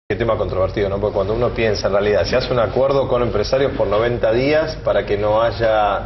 Qué tema controvertido, ¿no? Porque cuando uno piensa, en realidad, se hace un acuerdo con empresarios por 90 días para que no haya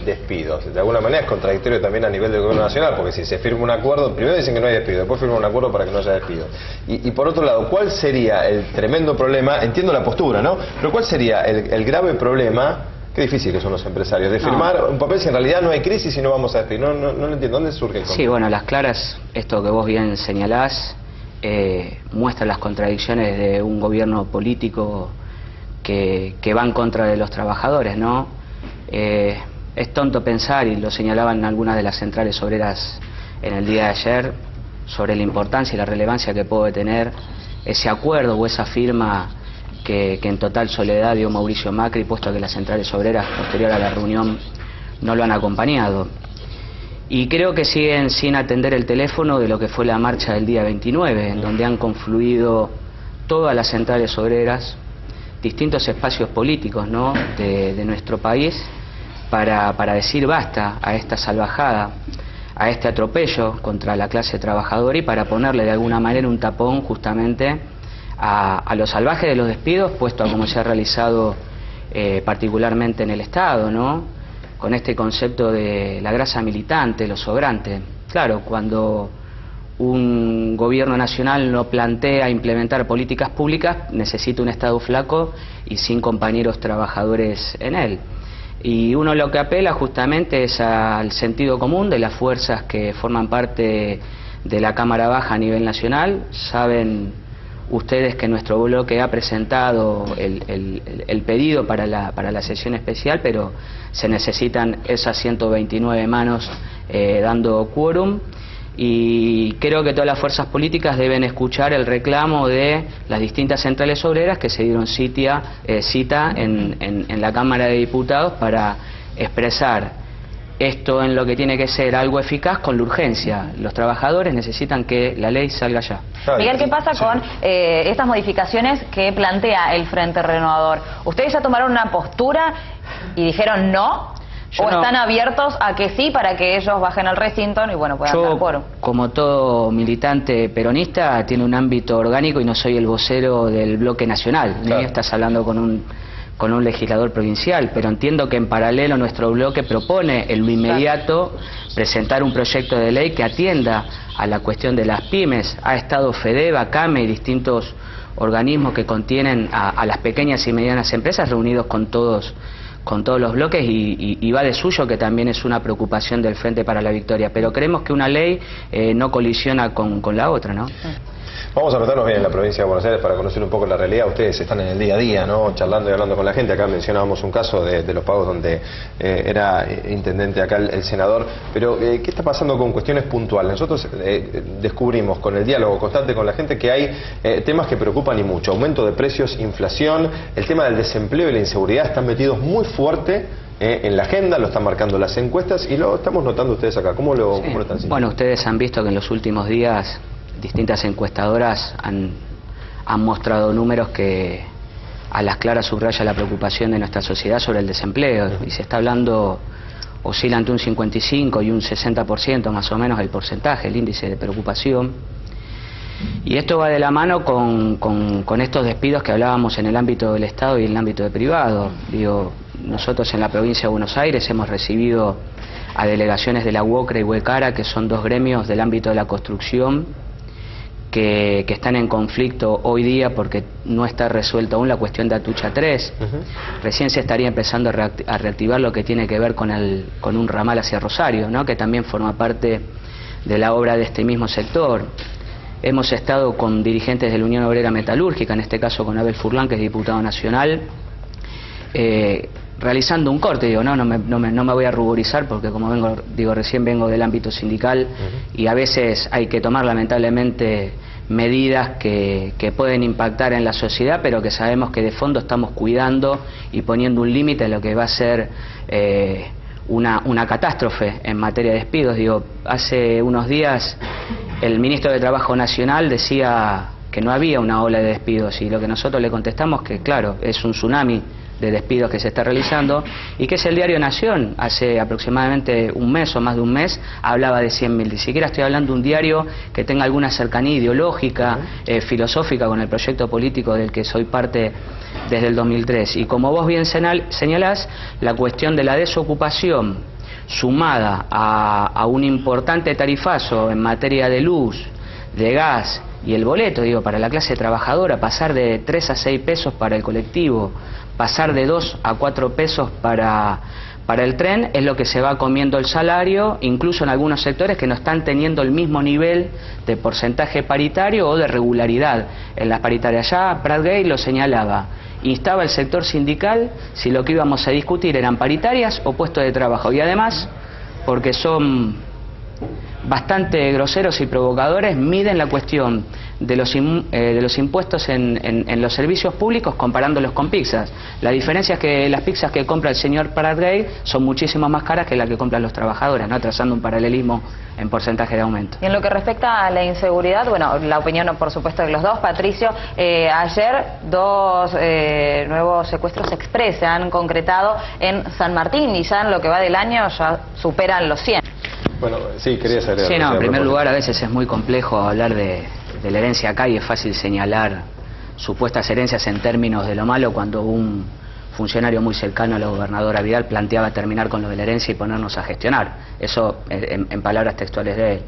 despidos. De alguna manera es contradictorio también a nivel del gobierno nacional, porque si se firma un acuerdo, primero dicen que no hay despido, después firman un acuerdo para que no haya despido. Y por otro lado, ¿cuál sería el tremendo problema? Entiendo la postura, ¿no? Pero ¿cuál sería el grave problema? Qué difícil que son los empresarios, de firmar un papel si en realidad no hay crisis y no vamos a despedir. No lo entiendo. ¿Dónde surge el conflicto? Sí, bueno, las claras, esto que vos bien señalás, muestra las contradicciones de un gobierno político que va en contra de los trabajadores, ¿no? Es tonto pensar, y lo señalaban algunas de las centrales obreras en el día de ayer, sobre la importancia y la relevancia que puede tener ese acuerdo o esa firma que en total soledad dio Mauricio Macri, puesto que las centrales obreras posterior a la reunión no lo han acompañado. Y creo que siguen sin atender el teléfono de lo que fue la marcha del día 29, en donde han confluido todas las centrales obreras, distintos espacios políticos, ¿no?, de nuestro país, para decir basta a esta salvajada, a este atropello contra la clase trabajadora y para ponerle de alguna manera un tapón justamente a los salvajes de los despidos, puesto a como se ha realizado particularmente en el Estado, ¿no?, con este concepto de la grasa militante, lo sobrante. Claro, cuando un gobierno nacional no plantea implementar políticas públicas, necesita un Estado flaco y sin compañeros trabajadores en él. Y uno lo que apela justamente es al sentido común de las fuerzas que forman parte de la Cámara Baja a nivel nacional. Saben ustedes que nuestro bloque ha presentado el pedido para la sesión especial, pero se necesitan esas 129 manos dando quórum, y creo que todas las fuerzas políticas deben escuchar el reclamo de las distintas centrales obreras que se dieron cita en la Cámara de Diputados para expresar esto en lo que tiene que ser algo eficaz con la urgencia. Los trabajadores necesitan que la ley salga ya. Miguel, ¿qué pasa con estas modificaciones que plantea el Frente Renovador? ¿Ustedes ya tomaron una postura y dijeron no? ¿O están abiertos a que sí, para que ellos bajen al recinto y bueno, puedan dar quórum? Como todo militante peronista, tiene un ámbito orgánico y no soy el vocero del bloque nacional. Claro. Estás hablando con un legislador provincial, pero entiendo que en paralelo nuestro bloque propone en lo inmediato presentar un proyecto de ley que atienda a la cuestión de las pymes. Ha estado FEDEVA, CAME y distintos organismos que contienen a las pequeñas y medianas empresas reunidos con todos los bloques, y va de suyo que también es una preocupación del Frente para la Victoria, pero creemos que una ley no colisiona con la otra, ¿no? Vamos a meternos bien en la provincia de Buenos Aires para conocer un poco la realidad. Ustedes están en el día a día, ¿no?, charlando y hablando con la gente. Acá mencionábamos un caso de los pagos donde era intendente acá el senador. Pero, ¿qué está pasando con cuestiones puntuales? Nosotros descubrimos con el diálogo constante con la gente que hay temas que preocupan y mucho. Aumento de precios, inflación, el tema del desempleo y la inseguridad están metidos muy fuerte en la agenda, lo están marcando las encuestas y lo estamos notando ustedes acá. ¿Cómo lo están sintiendo? Bueno, ustedes han visto que en los últimos días distintas encuestadoras han mostrado números que a las claras subraya la preocupación de nuestra sociedad sobre el desempleo, y se está hablando, oscila entre un 55 y un 60% más o menos el porcentaje, el índice de preocupación, y esto va de la mano con estos despidos que hablábamos en el ámbito del Estado y en el ámbito de privado. Digo, nosotros en la provincia de Buenos Aires hemos recibido a delegaciones de la UOCRA y Huecara, que son dos gremios del ámbito de la construcción, que están en conflicto hoy día porque no está resuelta aún la cuestión de Atucha 3. Recién se estaría empezando a reactivar lo que tiene que ver con un ramal hacia Rosario, ¿no?, que también forma parte de la obra de este mismo sector. Hemos estado con dirigentes de la Unión Obrera Metalúrgica, en este caso con Abel Furlan, que es diputado nacional, realizando un corte. Digo, no me voy a ruborizar porque, como recién vengo del ámbito sindical, y a veces hay que tomar lamentablemente medidas que pueden impactar en la sociedad, pero que sabemos que de fondo estamos cuidando y poniendo un límite a lo que va a ser una catástrofe en materia de despidos. Digo, hace unos días el ministro de Trabajo Nacional decía que no había una ola de despidos, y lo que nosotros le contestamos que claro, es un tsunami de despidos que se está realizando, y que es el diario Nación, hace aproximadamente un mes o más de un mes, hablaba de 100.000. Ni siquiera estoy hablando de un diario que tenga alguna cercanía ideológica, filosófica con el proyecto político del que soy parte desde el 2003. Y como vos bien señalás, la cuestión de la desocupación, sumada a un importante tarifazo en materia de luz, de gas y el boleto, digo, para la clase trabajadora, pasar de 3 a 6 pesos para el colectivo, pasar de 2 a 4 pesos para el tren, es lo que se va comiendo el salario, incluso en algunos sectores que no están teniendo el mismo nivel de porcentaje paritario o de regularidad en las paritarias. Ya Prat Gay lo señalaba, instaba el sector sindical si lo que íbamos a discutir eran paritarias o puestos de trabajo, y además, porque son bastante groseros y provocadores, miden la cuestión de los impuestos en los servicios públicos comparándolos con pizzas. La diferencia es que las pizzas que compra el señor Prat Gay son muchísimo más caras que las que compran los trabajadores, ¿no? Trazando un paralelismo en porcentaje de aumento. Y en lo que respecta a la inseguridad, bueno, la opinión por supuesto de los dos. Patricio, ayer 2 nuevos secuestros express se han concretado en San Martín, y ya en lo que va del año ya superan los 100. Bueno, sí, quería saber. Sí, no, en primer lugar, a veces es muy complejo hablar de la herencia acá, y es fácil señalar supuestas herencias en términos de lo malo cuando un funcionario muy cercano a la gobernadora Vidal planteaba terminar con lo de la herencia y ponernos a gestionar. Eso en palabras textuales de él.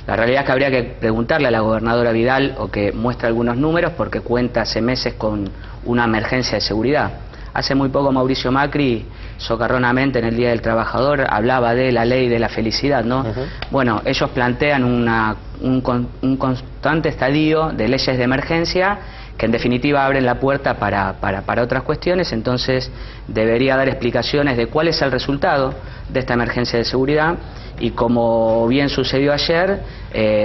La realidad es que habría que preguntarle a la gobernadora Vidal, o que muestre algunos números, porque cuenta hace meses con una emergencia de seguridad. Hace muy poco Mauricio Macri, socarronamente en el Día del Trabajador, hablaba de la ley de la felicidad, ¿no? Bueno, ellos plantean un constante estadio de leyes de emergencia que en definitiva abren la puerta para otras cuestiones. Entonces debería dar explicaciones de cuál es el resultado de esta emergencia de seguridad, y como bien sucedió ayer,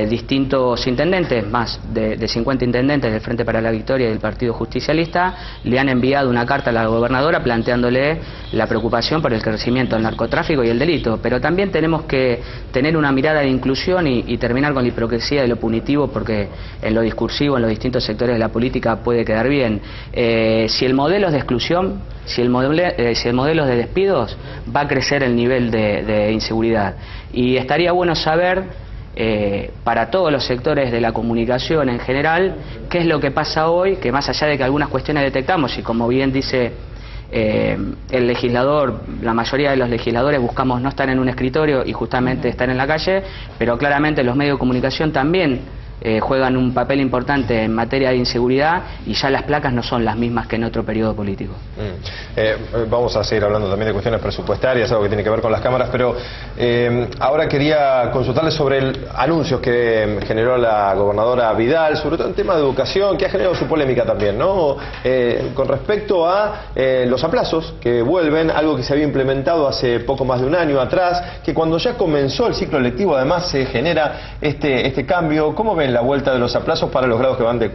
distintos intendentes, más de 50 intendentes del Frente para la Victoria y del Partido Justicialista, le han enviado una carta a la gobernadora planteándole la preocupación por el crecimiento del narcotráfico y el delito. Pero también tenemos que tener una mirada de inclusión y terminar con la hipocresía de lo punitivo, porque en lo discursivo, en los distintos sectores de la política puede quedar bien. Si el modelo es de exclusión, si el modelo es de despidos, va a crecer el nivel de inseguridad. Y estaría bueno saber, para todos los sectores de la comunicación en general, qué es lo que pasa hoy, que más allá de que algunas cuestiones detectamos, y como bien dice el legislador, la mayoría de los legisladores buscamos no estar en un escritorio y justamente estar en la calle, pero claramente los medios de comunicación también juegan un papel importante en materia de inseguridad, y ya las placas no son las mismas que en otro periodo político. Vamos a seguir hablando también de cuestiones presupuestarias, algo que tiene que ver con las cámaras, pero ahora quería consultarles sobre anuncios que generó la gobernadora Vidal, sobre todo en tema de educación, que ha generado su polémica también, ¿no? Con respecto a los aplazos que vuelven, algo que se había implementado hace poco más de un año atrás, que cuando ya comenzó el ciclo lectivo además se genera este cambio. ¿Cómo ven la vuelta de los aplazos para los grados que van de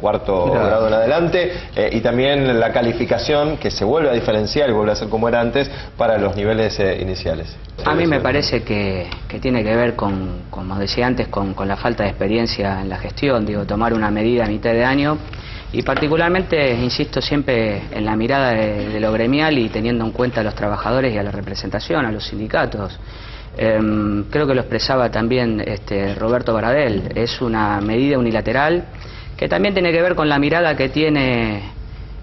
cuarto grado en adelante, y también la calificación que se vuelve a diferenciar y vuelve a ser como era antes para los niveles iniciales? A mí me parece que tiene que ver con, como decía antes, con la falta de experiencia en la gestión. Digo, tomar una medida a mitad de año, y particularmente, insisto siempre en la mirada de lo gremial y teniendo en cuenta a los trabajadores y a la representación, a los sindicatos. Creo que lo expresaba también Roberto Baradel, es una medida unilateral que también tiene que ver con la mirada que tiene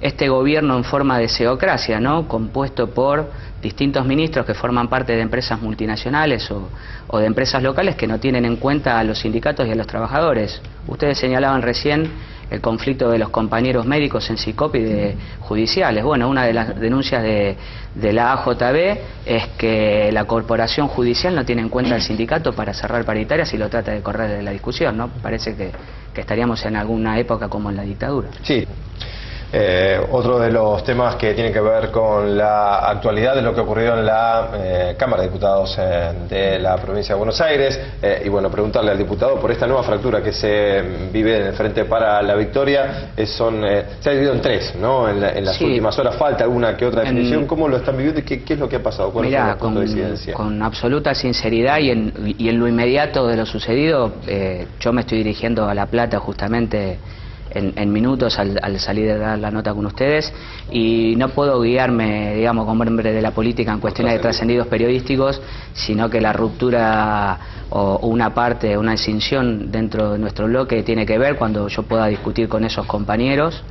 este gobierno en forma de seocracia, ¿no? Compuesto por distintos ministros que forman parte de empresas multinacionales o de empresas locales que no tienen en cuenta a los sindicatos y a los trabajadores. Ustedes señalaban recién el conflicto de los compañeros médicos en SICOP y de judiciales. Bueno, una de las denuncias de la AJB es que la corporación judicial no tiene en cuenta al sindicato para cerrar paritarias y lo trata de correr de la discusión, ¿no? Parece que estaríamos en alguna época como en la dictadura. Sí. Otro de los temas que tiene que ver con la actualidad es lo que ocurrió en la Cámara de Diputados de la provincia de Buenos Aires, y bueno, preguntarle al diputado por esta nueva fractura que se vive en el Frente para la Victoria. Se ha dividido en 3, ¿no? En las últimas horas falta alguna que otra definición. ¿Cómo lo están viviendo y qué es lo que ha pasado? ¿Cuál es el punto de incidencia? Con absoluta sinceridad y en lo inmediato de lo sucedido, yo me estoy dirigiendo a La Plata justamente en minutos al salir de dar la nota con ustedes, y no puedo guiarme, digamos, como hombre de la política en cuestiones de trascendidos periodísticos, sino que la ruptura o una parte, una escinsión dentro de nuestro bloque tiene que ver cuando yo pueda discutir con esos compañeros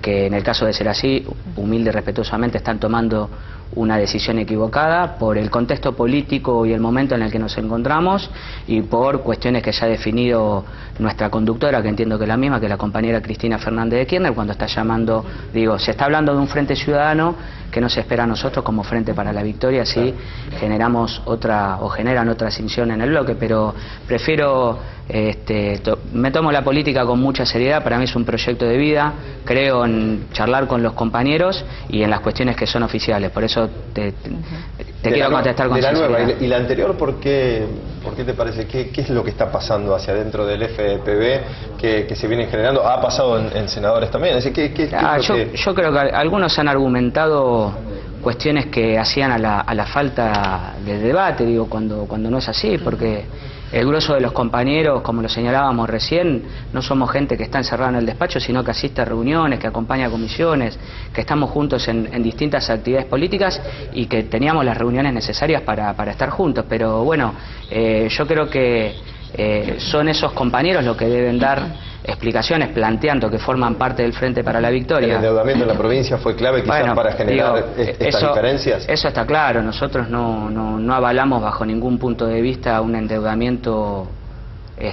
que, en el caso de ser así, humilde y respetuosamente están tomando una decisión equivocada por el contexto político y el momento en el que nos encontramos, y por cuestiones que ya ha definido nuestra conductora, que entiendo que es la misma, que la compañera Cristina Fernández de Kirchner, cuando está llamando, digo, se está hablando de un frente ciudadano que nos espera a nosotros como Frente para la Victoria si generamos otra o generan otra escinsión en el bloque, pero prefiero, me tomo la política con mucha seriedad, para mí es un proyecto de vida, creo en charlar con los compañeros y en las cuestiones que son oficiales, por eso te quiero contestar con sinceridad. De la nueva, ¿y la anterior por qué te parece? ¿Qué es lo que está pasando hacia adentro del FPV que se viene generando? ¿Ha pasado en senadores también? Es decir, yo creo que algunos han argumentado cuestiones que hacían a la falta de debate, digo, cuando no es así, porque el grueso de los compañeros, como lo señalábamos recién, no somos gente que está encerrada en el despacho, sino que asiste a reuniones, que acompaña a comisiones, que estamos juntos en distintas actividades políticas y que teníamos las reuniones necesarias para estar juntos. Pero bueno, yo creo que son esos compañeros los que deben dar explicaciones, planteando que forman parte del Frente para la Victoria. ¿El endeudamiento en la provincia fue clave quizás para generar estas diferencias? Eso está claro, nosotros no avalamos bajo ningún punto de vista un endeudamiento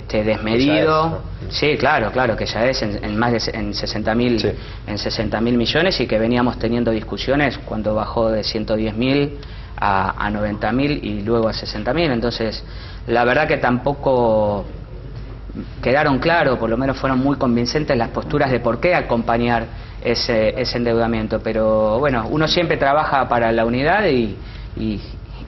desmedido. Sí, claro, que ya es en más de 60.000 millones, y que veníamos teniendo discusiones cuando bajó de 110.000 a 90.000 y luego a 60.000. Entonces, la verdad que tampoco quedaron claros, por lo menos fueron muy convincentes las posturas de por qué acompañar ese endeudamiento. Pero bueno, uno siempre trabaja para la unidad y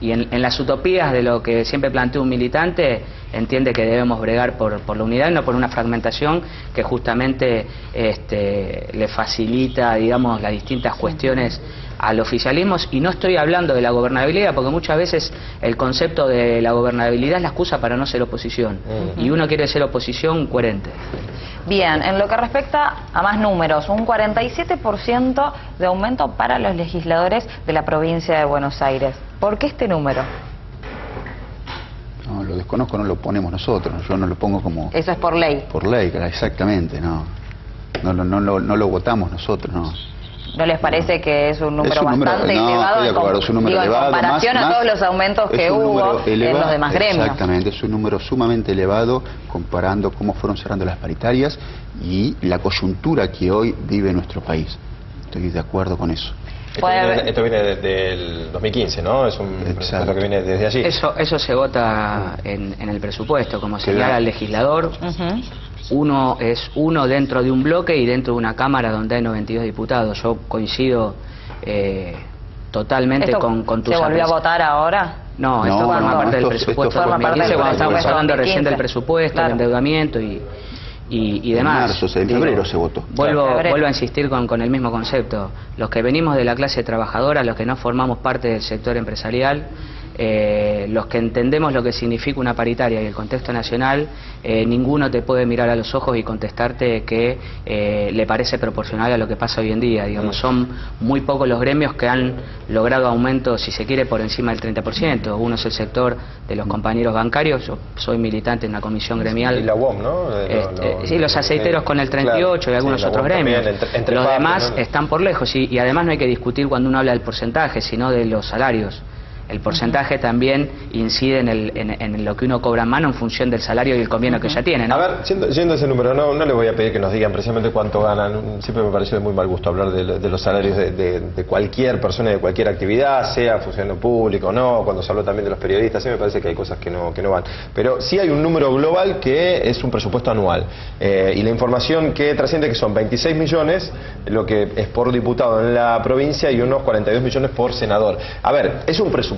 en las utopías de lo que siempre plantea un militante, entiende que debemos bregar por la unidad y no por una fragmentación que justamente le facilita, digamos, las distintas cuestiones al oficialismo. Y no estoy hablando de la gobernabilidad, porque muchas veces el concepto de la gobernabilidad es la excusa para no ser oposición, y uno quiere ser oposición coherente. Bien, en lo que respecta a más números, un 47% de aumento para los legisladores de la provincia de Buenos Aires. ¿Por qué este número? No, lo desconozco, no lo ponemos nosotros, yo no lo pongo como... Eso es por ley. Por ley, exactamente, no lo votamos nosotros, no. ¿No les parece que es un número bastante elevado? Es un número elevado, en comparación a todos los aumentos que hubo en los demás gremios. Exactamente, es un número sumamente elevado comparando cómo fueron cerrando las paritarias y la coyuntura que hoy vive nuestro país. Estoy de acuerdo con eso. Esto viene desde el 2015, ¿no? Es un presupuesto que viene desde allí. Eso se vota en el presupuesto, como señala el legislador. Uno es uno dentro de un bloque y dentro de una Cámara donde hay 92 diputados. Yo coincido totalmente con tu... ¿Se volvió a votar ahora? No, esto forma parte del presupuesto de 2015, cuando estábamos hablando recién del presupuesto, del endeudamiento y demás. En febrero se votó. Vuelvo a insistir con el mismo concepto. Los que venimos de la clase trabajadora, los que no formamos parte del sector empresarial, los que entendemos lo que significa una paritaria y el contexto nacional, ninguno te puede mirar a los ojos y contestarte que le parece proporcional a lo que pasa hoy en día. Digamos, son muy pocos los gremios que han logrado aumentos, si se quiere, por encima del 30%. Uno es el sector de los compañeros bancarios. Yo soy militante en la comisión gremial. Y la UOM, ¿no? Sí, los aceiteros con el 38 y algunos otros gremios. Los demás están por lejos, y además no hay que discutir cuando uno habla del porcentaje, sino de los salarios. El porcentaje también incide en lo que uno cobra en mano en función del salario y el convenio que ya tiene, ¿no? A ver, yendo a ese número, no les voy a pedir que nos digan precisamente cuánto ganan. Siempre me pareció de muy mal gusto hablar de los salarios de cualquier persona, de cualquier actividad, sea funcionario público o no. Cuando se habló también de los periodistas, sí me parece que hay cosas que no van. Pero sí hay un número global que es un presupuesto anual. Y la información que trasciende que son 26 millones, lo que es por diputado en la provincia, y unos 42 millones por senador. A ver, es un presupuesto,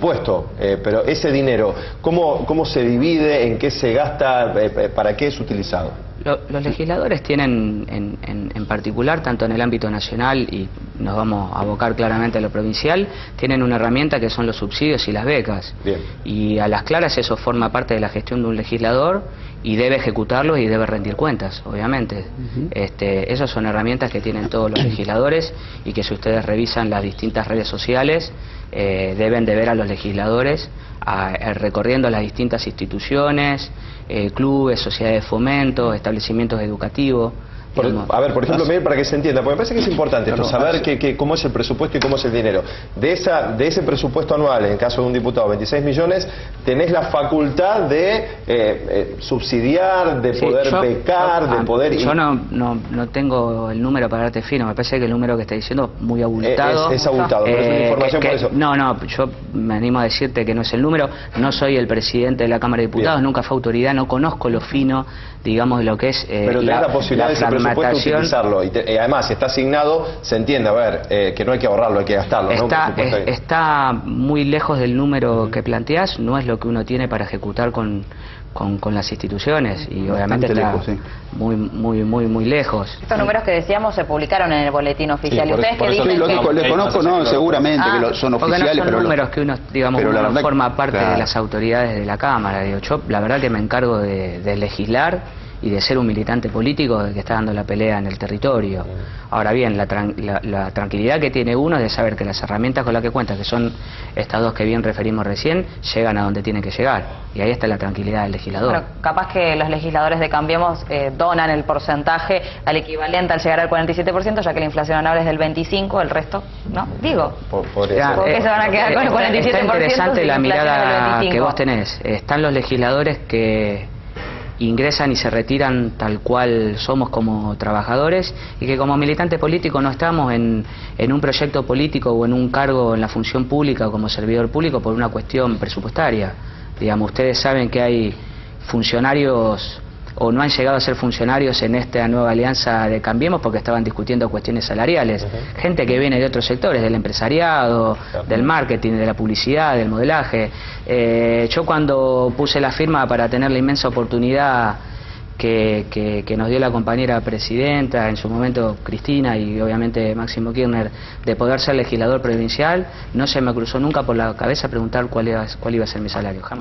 pero ese dinero, ¿cómo se divide? ¿En qué se gasta? ¿Para qué es utilizado? Los legisladores tienen, en particular, tanto en el ámbito nacional y nos vamos a abocar claramente a lo provincial, tienen una herramienta que son los subsidios y las becas. Bien. Y a las claras eso forma parte de la gestión de un legislador y debe ejecutarlo y debe rendir cuentas, obviamente. Esas son herramientas que tienen todos los legisladores y que si ustedes revisan las distintas redes sociales, deben de ver a los legisladores recorriendo las distintas instituciones, clubes, sociedades de fomento, establecimientos educativos. A ver, por ejemplo, Miguel, para que se entienda, porque me parece que es importante esto, saber cómo es el presupuesto y cómo es el dinero. De ese presupuesto anual, en el caso de un diputado, 26 millones, tenés la facultad de subsidiar, de poder becar, de poder... Yo no tengo el número para darte fino, me parece que el número que está diciendo es muy abultado. Es abultado, pero es una información por eso. No, yo me animo a decirte que no es el número, no soy el presidente de la Cámara de Diputados, nunca fue autoridad, no conozco lo fino, digamos, de lo que es pero tenés la posibilidad de ese presupuesto utilizarlo y además está asignado, se entiende, a ver, que no hay que ahorrarlo, hay que gastarlo. Está muy lejos del número que planteás, no es lo que uno tiene para ejecutar con las instituciones y obviamente está lejos, muy lejos. Estos números que decíamos se publicaron en el boletín oficial. ¿Y ustedes qué dicen? Les conozco, seguramente que son oficiales, no son pero números que uno, digamos, uno forma parte de las autoridades de la Cámara. Digo, yo la verdad que me encargo de legislar y de ser un militante político que está dando la pelea en el territorio. Ahora bien, la tranquilidad que tiene uno es de saber que las herramientas con las que cuenta, que son estas dos que bien referimos recién, llegan a donde tienen que llegar. Y ahí está la tranquilidad del legislador. Bueno, capaz que los legisladores de Cambiemos donan el porcentaje al equivalente al llegar al 47%, ya que la inflación anual es del 25%, el resto, ¿no? Digo, ¿por qué se van a quedar con el 47%? Está interesante la mirada que vos tenés. Están los legisladores que ingresan y se retiran tal cual somos como trabajadores y que como militante político no estamos en un proyecto político o en un cargo en la función pública o como servidor público por una cuestión presupuestaria. Digamos, ustedes saben que hay funcionarios o no han llegado a ser funcionarios en esta nueva alianza de Cambiemos porque estaban discutiendo cuestiones salariales. Gente que viene de otros sectores, del empresariado, del marketing, de la publicidad, del modelaje. Yo cuando puse la firma para tener la inmensa oportunidad que nos dio la compañera presidenta, en su momento Cristina y obviamente Máximo Kirchner, de poder ser legislador provincial, no se me cruzó nunca por la cabeza preguntar cuál iba a ser mi salario, jamás.